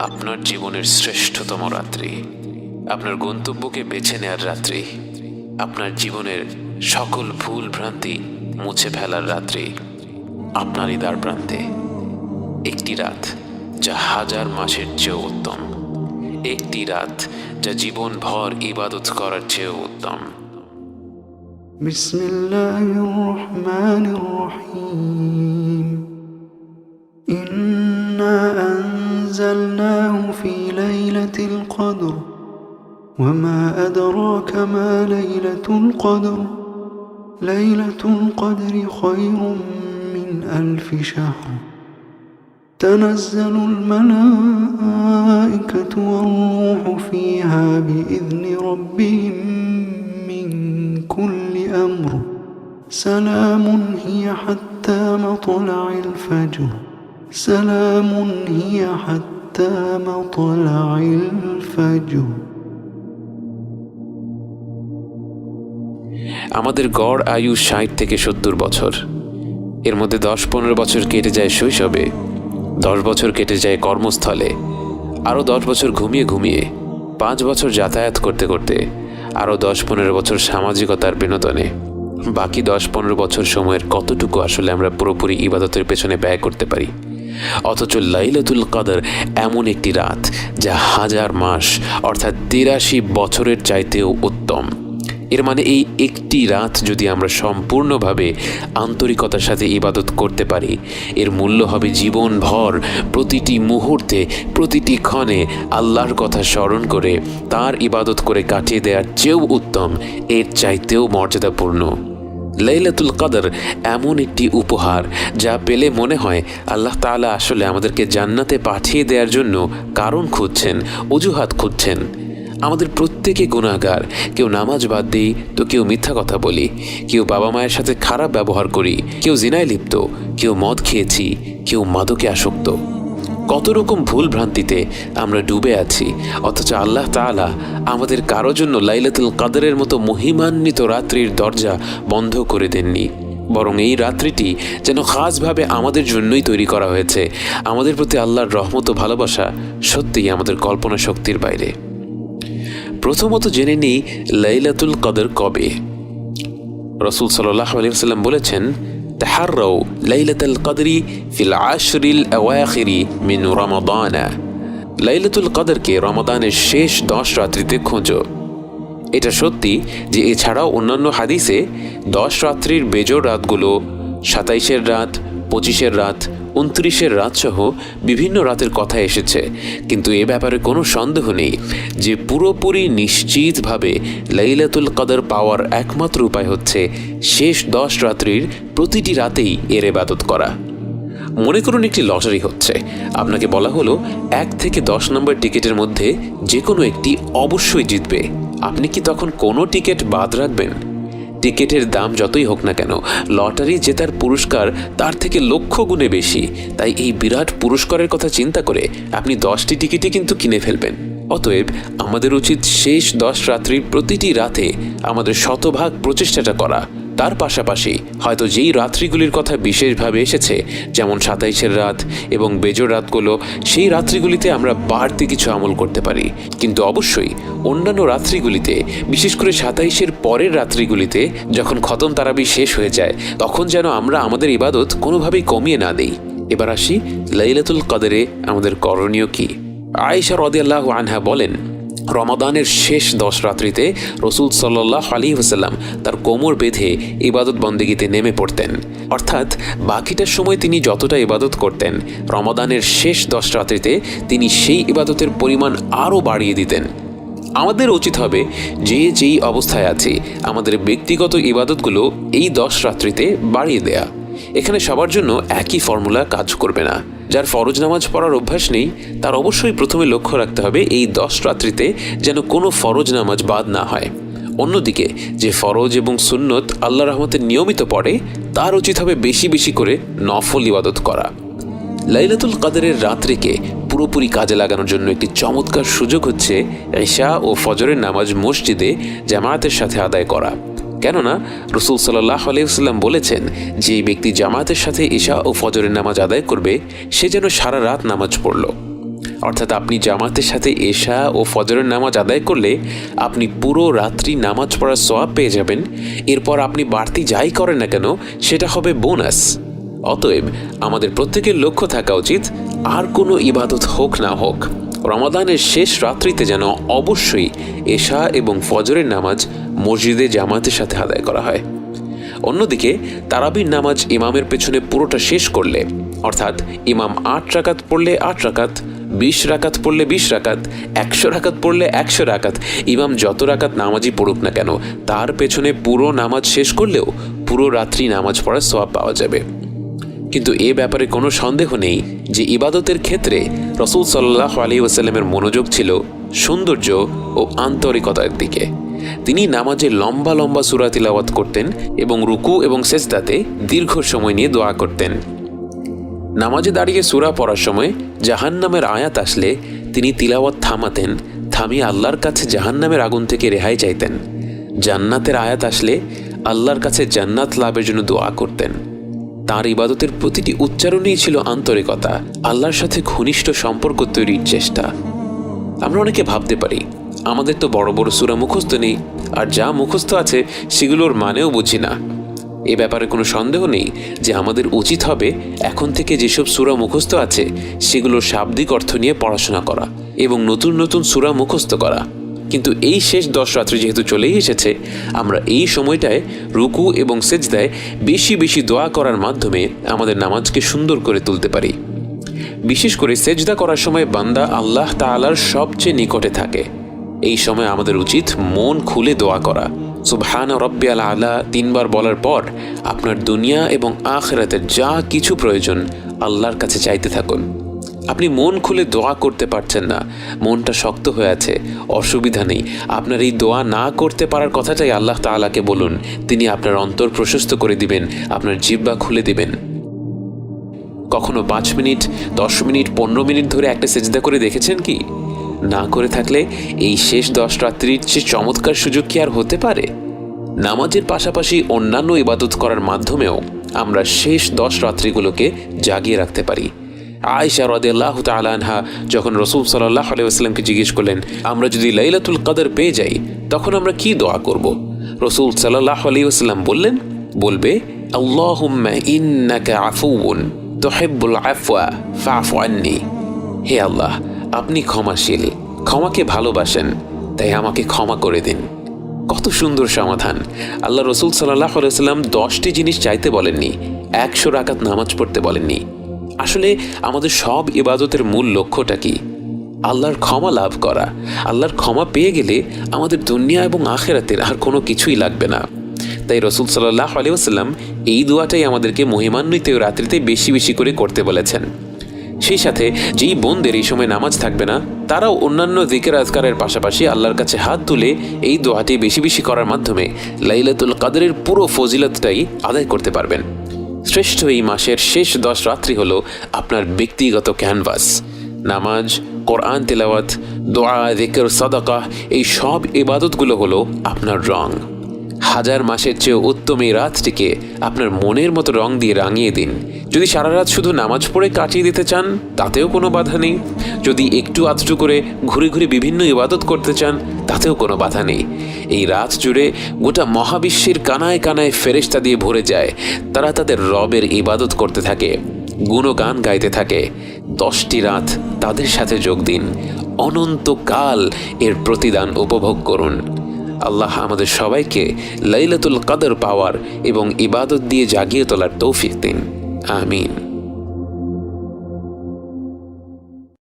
আপনার জীবনের শ্রেষ্ঠতম রাত্রি, আপনার গন্তব্যকে বেছে নেয়ার রাত্রি, আপনার জীবনের সকল ভুল ভ্রান্তি মুছে ফেলার রাত্রি। আপনারই দ্বার প্রান্তে একটি রাত যা হাজার মাসের চেয়েও উত্তম, একটি রাত যা জীবন ভর ইবাদত করার চেয়েও উত্তম। বিসমিল্লাহির রহমানির রহিম। ইন্না আনজালনাহু ফি লাইলাতিল কদর ওয়া মা আদরাকা মা লাইলাতুল কদর লাইলাতুল কদরি খায়রুম মিন আলফি শাহর তানাজ্জালুল মালায়েকাতু ওয়ার রূহু ফিহা বিইذনি রাব্বিহিম মিন কুল্লি আমর সালামুন হিয়া হাত্তা মাতলাইল ফাজর সালামুন হিয়া হাত্তা মাতলাইল ফাজর। আমাদের গড় আয়ু 60 থেকে 70 বছর। এর মধ্যে 10-15 বছর কেটে যায় শৈশবে, 10 বছর কেটে যায় কর্মস্থলে, আরও 10 বছর ঘুমিয়ে ঘুমিয়ে, 5 বছর যাতায়াত করতে করতে, আরও 10-15 বছর সামাজিকতার বিনোদনে। বাকি 10-15 বছর সময়ের কতটুকু আসলে আমরা পুরোপুরি ইবাদতের পেছনে ব্যয় করতে পারি? অথচ লাইলাতুল কদর এমন একটি রাত যা হাজার মাস অর্থাৎ 83 বছরের চাইতেও উত্তম। এর মানে এই একটি রাত যদি আমরা সম্পূর্ণভাবে আন্তরিকতার সাথে ইবাদত করতে পারি, এর মূল্য হবে জীবনভর প্রতিটি মুহূর্তে, প্রতিটি ক্ষণে আল্লাহর কথা স্মরণ করে তার ইবাদত করে কাটিয়ে দেওয়ার চেয়েও উত্তম, এর চাইতেও মর্যাদাপূর্ণ। লাইলাতুল কদর এমন একটি উপহার যা পেলে মনে হয় আল্লাহ তাআলা আসলে আমাদেরকে জান্নাতে পাঠিয়ে দেওয়ার জন্য কারণ খুঁজছেন, অজুহাত খুঁজছেন। আমাদের প্রত্যেকে গুনাহগার, কেউ নামাজ বাদ দিই তো কেউ মিথ্যা কথা বলি, কেউ বাবা মায়ের সাথে খারাপ ব্যবহার করি, কেউ জিনায় লিপ্ত, কেউ মদ খেয়েছি, কেউ মাদকে আসক্ত। কত রকম ভুল ভ্রান্তিতে আমরা ডুবে আছি, অথচ আল্লাহ তাআলা আমাদের কারো জন্য লাইলাতুল কদরের মতো মহিমান্বিত রাত্রির দরজা বন্ধ করে দেননি, বরং এই রাত্রিটি যেন খাসভাবে আমাদের জন্যই তৈরি করা হয়েছে। আমাদের প্রতি আল্লাহর রহমত ও ভালোবাসা সত্যিই আমাদের কল্পনা শক্তির বাইরে। প্রথমত জেনে নিই লাইলাতুল কদর কবে। রাসূল সাল্লাল্লাহু আলাইহি ওয়াসাল্লাম বলেছেন, তাহাররাউ লাইলাতুল কদরি ফিল আশরিল আওয়াখিরি মিন রমাদান। লাইলাতুল কদরকে রমাদানের শেষ 10 রাত্রিতে খোঁজো। এটা সত্যি যে এছাড়াও অন্যান্য হাদিসে 10 রাত্রির বেজোড় রাতগুলো 27-এর রাত, 25-এর রাত, 29-এর রাত সহ বিভিন্ন রাতের কথা এসেছে, কিন্তু এ ব্যাপারে কোনো সন্দেহ নেই যে পুরোপুরি নিশ্চিতভাবে লাইলাতুল কদর পাওয়ার একমাত্র উপায় হচ্ছে শেষ 10 রাত্রির প্রতিটি রাতেই এর ইবাদত করা। মনে করুন একটি লটারি হচ্ছে, আপনাকে বলা হলো 1 থেকে 10 নম্বর টিকিটের মধ্যে যে কোনো একটি অবশ্যই জিতবে। আপনি কি তখন কোনো টিকিট বাদ রাখবেন? টিকিটের দাম যতই হোক না কেন, লটারি জেতার পুরস্কার তার থেকে লক্ষ গুণে বেশি। তাই এই বিরাট পুরস্কারের কথা চিন্তা করে আপনি 10টি টিকিটই কিন্তু কিনে ফেলবেন। অতএব আমাদের উচিত শেষ 10 রাত্রির প্রতিটি রাতে আমাদের শতভাগ প্রচেষ্টাটা করা। তার পাশাপাশি হয়তো যেই রাত্রিগুলির কথা বিশেষভাবে এসেছে, যেমন 27-এর রাত এবং বেজোড় রাতগুলো, সেই রাত্রিগুলিতে আমরা বাড়তি কিছু আমল করতে পারি। কিন্তু অবশ্যই অন্যান্য রাত্রিগুলিতে, বিশেষ করে 27-এর পরের রাত্রিগুলিতে যখন খতম তারাবি শেষ হয়ে যায়, তখন যেন আমরা আমাদের ইবাদত কোনোভাবেই কমিয়ে না দেই। এবার আসি লাইলাতুল কদরে আমাদের করণীয় কি। আয়েশা রাদিয়াল্লাহু আনহা বলেন, রমাদানের শেষ 10 রাত্রিতে রাসূল সাল্লাল্লাহু আলাইহি ওয়াসাল্লাম তার কোমর বেঁধে ইবাদত বন্দেগীতে নেমে পড়তেন। অর্থাৎ বাকিটা সময় তিনি যতটা ইবাদত করতেন, রমাদানের শেষ 10 রাত্রিতে তিনি সেই ইবাদতের পরিমাণ আরও বাড়িয়ে দিতেন। আমাদের উচিত হবে যে যেই অবস্থায় আছি আমাদের ব্যক্তিগত ইবাদতগুলো এই 10 রাত্রিতে বাড়িয়ে দেয়া। এখানে সবার জন্য একই ফর্মুলা কাজ করবে না। যার ফরজ নামাজ পড়ার অভ্যাস নেই তার অবশ্যই প্রথমে লক্ষ্য রাখতে হবে এই 10 রাত্রিতে যেন কোনো ফরজ নামাজ বাদ না হয়। অন্যদিকে যে ফরজ এবং সুন্নত আল্লাহর রহমতে নিয়মিত পড়ে তার উচিত হবে বেশি বেশি করে নফল ইবাদত করা। লাইলাতুল কদরের রাত্রিকে পুরোপুরি কাজে লাগানোর জন্য একটি চমৎকার সুযোগ হচ্ছে ইশা ও ফজরের নামাজ মসজিদে জামায়াতের সাথে আদায় করা। কেননা রাসূল সাল্লাল্লাহু আলাইহি ওয়াসাল্লাম বলেছেন, যে ব্যক্তি জামাতের সাথে ইশা ও ফজরের নামাজ আদায় করবে সে যেন সারা রাত নামাজ পড়ল। অর্থাৎ আপনি জামাতের সাথে ইশা ও ফজরের নামাজ আদায় করলে আপনি পুরো রাত্রি নামাজ পড়ার সওয়াব পেয়ে যাবেন। এরপর আপনি বাড়তি যাই করেন না কেন সেটা হবে বোনাস। অতএব আমাদের প্রত্যেকের লক্ষ্য থাকা উচিত, আর কোনো ইবাদত হোক না হোক, রমাদানের শেষ রাত্রিতে যেন অবশ্যই এশা এবং ফজরের নামাজ মসজিদে জামাতের সাথে আদায় করা হয়। অন্যদিকে তারাবির নামাজ ইমামের পেছনে পুরোটা শেষ করলে, অর্থাৎ ইমাম 8 রাকাত পড়লে 8 রাকাত, 20 রাকাত পড়লে 20 রাকাত, 100 রাকাত পড়লে 100 রাকাত, ইমাম যত রাকাত নামাজই পড়ুক না কেন তার পেছনে পুরো নামাজ শেষ করলেও পুরো রাত্রি নামাজ পড়ার সওয়াব পাওয়া যাবে। কিন্তু এ ব্যাপারে কোনো সন্দেহ নেই যে ইবাদতের ক্ষেত্রে রাসূল সাল্লাল্লাহু আলাইহি ওয়াসাল্লামের মনোযোগ ছিল সৌন্দর্য ও আন্তরিকতার দিকে। তিনি নামাজে লম্বা লম্বা সূরা তিলাওয়াত করতেন এবং রুকু এবং সেজদাতে দীর্ঘ সময় নিয়ে দোয়া করতেন। নামাজে দাঁড়িয়ে সূরা পড়ার সময় জাহান্নামের আয়াত আসলে তিনি তিলাওয়াত থামাতেন, থামিয়ে আল্লাহর কাছে জাহান্নামের আগুন থেকে রেহাই চাইতেন। জান্নাতের আয়াত আসলে আল্লাহর কাছে জান্নাত লাভের জন্য দোয়া করতেন। তার ইবাদতের প্রতিটি উচ্চারণেই ছিল আন্তরিকতা, আল্লাহর সাথে ঘনিষ্ঠ সম্পর্ক তৈরির চেষ্টা। আমরা অনেকে ভাবতে পারি আমাদের তো বড় বড় সূরা মুখস্থ নেই, আর যা মুখস্থ আছে সেগুলোর মানেও বুঝি না। এ ব্যাপারে কোনো সন্দেহ নেই যে আমাদের উচিত হবে এখন থেকে যেসব সূরা মুখস্থ আছে সেগুলোর শাব্দিক অর্থ নিয়ে পড়াশোনা করা এবং নতুন নতুন সূরা মুখস্থ করা। কিন্তু এই শেষ 10 রাত্রি যেহেতু চলেই এসেছে, আমরা এই সময়টায় রুকু এবং সেজদায় বেশি বেশি দোয়া করার মাধ্যমে আমাদের নামাজকে সুন্দর করে তুলতে পারি। বিশেষ করে সেজদা করার সময় বান্দা আল্লাহ তাআলার সবচেয়ে নিকটে থাকে। এই সময় আমাদের উচিত মন খুলে দোয়া করা। সুবহান রাব্বিয়াল আলা 3 বার বলার পর আপনার দুনিয়া এবং আখিরাতের যা কিছু প্রয়োজন আল্লাহর কাছে চাইতে থাকুন। আপনি মন খুলে দোয়া করতে পারছেন না, মনটা শক্ত হয়ে আছে, অসুবিধা নেই। আপনার এই দোয়া না করতে পারার কথাটাই আল্লাহ তাআলাকে বলুন, তিনি আপনার অন্তর প্রশস্ত করে দিবেন, আপনার জিহ্বা খুলে দিবেন। কখনো 5 মিনিট, 10 মিনিট, 15 মিনিট ধরে একটা সেজদা করে দেখেছেন কি? না করে থাকলে এই শেষ 10 রাত্রির চেয়ে চমৎকার সুযোগ কি আর হতে পারে? নামাজের পাশাপাশি অন্যান্য ইবাদত করার মাধ্যমেও আমরা শেষ 10 রাত্রিগুলোকে জাগিয়ে রাখতে পারি। আয়েশা রাদিয়াল্লাহু তাআলা আনহা যখন রাসূল সাল্লাল্লাহু আলাইহি ওয়াসাল্লামকে জিজ্ঞেস করলেন, আমরা যদি লাইলাতুল কদর পেয়ে যাই তখন আমরা কি দোয়া করব? রাসূল সাল্লাল্লাহু আলাইহি ওয়াসাল্লাম বলবে আল্লাহুম্মা ইন্নাকা আফুউন তুহিব্বুল আফওয়া ফা'ফু আন্নি। হে আল্লাহ, আপনি ক্ষমাশীল, ক্ষমাকে ভালোবাসেন, তাই আমাকে ক্ষমা করে দিন। কত সুন্দর সমাধান! আল্লাহ রাসূল সাল্লাল্লাহু আলাইহি ওয়াসাল্লাম 10টি জিনিস চাইতে বলেননি, 100 রাকাত নামাজ পড়তে বলেননি। আসলে আমাদের সব ইবাদতের মূল লক্ষ্যটা কি? আল্লাহর ক্ষমা লাভ করা। আল্লাহর ক্ষমা পেয়ে গেলে আমাদের দুনিয়া এবং আখিরাতের আর কোনো কিছুই লাগবে না। তাই রাসূল সাল্লাল্লাহু আলাইহি ওয়াসাল্লাম এই দোয়াটাই আমাদেরকে মহিমান্বিত রাত্রিতে বেশি বেশি করে করতে বলেছেন। সেই সাথে যেই বোনদের এই সময় নামাজ থাকবে না তারাও অন্যান্য জিকির আজকারের পাশাপাশি আল্লাহর কাছে হাত তুলে এই দোয়াটি বেশি বেশি করার মাধ্যমে লাইলাতুল কদরের পুরো ফজিলতটাই আদায় করতে পারবেন। শ্রেষ্ঠ এই মাসের শেষ 10 রাত্রি হলো আপনার ব্যক্তিগত ক্যানভাস। নামাজ, কোরআন তেলাওয়াত, দোয়া, জিকির, সাদাকা, এই সব ইবাদতগুলো হলো আপনার রং। 1000 মাসের চেয়ে উত্তম এই রাতটিকে আপনার মনের মতো রং দিয়ে রাঙিয়ে দিন। যদি সারা রাত শুধু নামাজ পড়ে কাটিয়ে দিতে চান তাতেও কোনো বাধা নেই। যদি একটু আধটু করে ঘুরে ঘুরে বিভিন্ন ইবাদত করতে চান তাতেও কোনো বাধা নেই। এই রাত জুড়ে গোটা মহাবিশ্বের কানায় কানায় ফেরেশতা দিয়ে ভরে যায়। তারা তাদের রবের ইবাদত করতে থাকে, গুণগান গাইতে থাকে। 10টি রাত তাদের সাথে যোগ দিন, অনন্তকাল এর প্রতিদান উপভোগ করুন। আল্লাহ আমাদের সবাইকে লাইলাতুল কদর পাওয়ার এবং ইবাদত দিয়ে জাগিয়ে তোলার তৌফিক দিন। আমিন।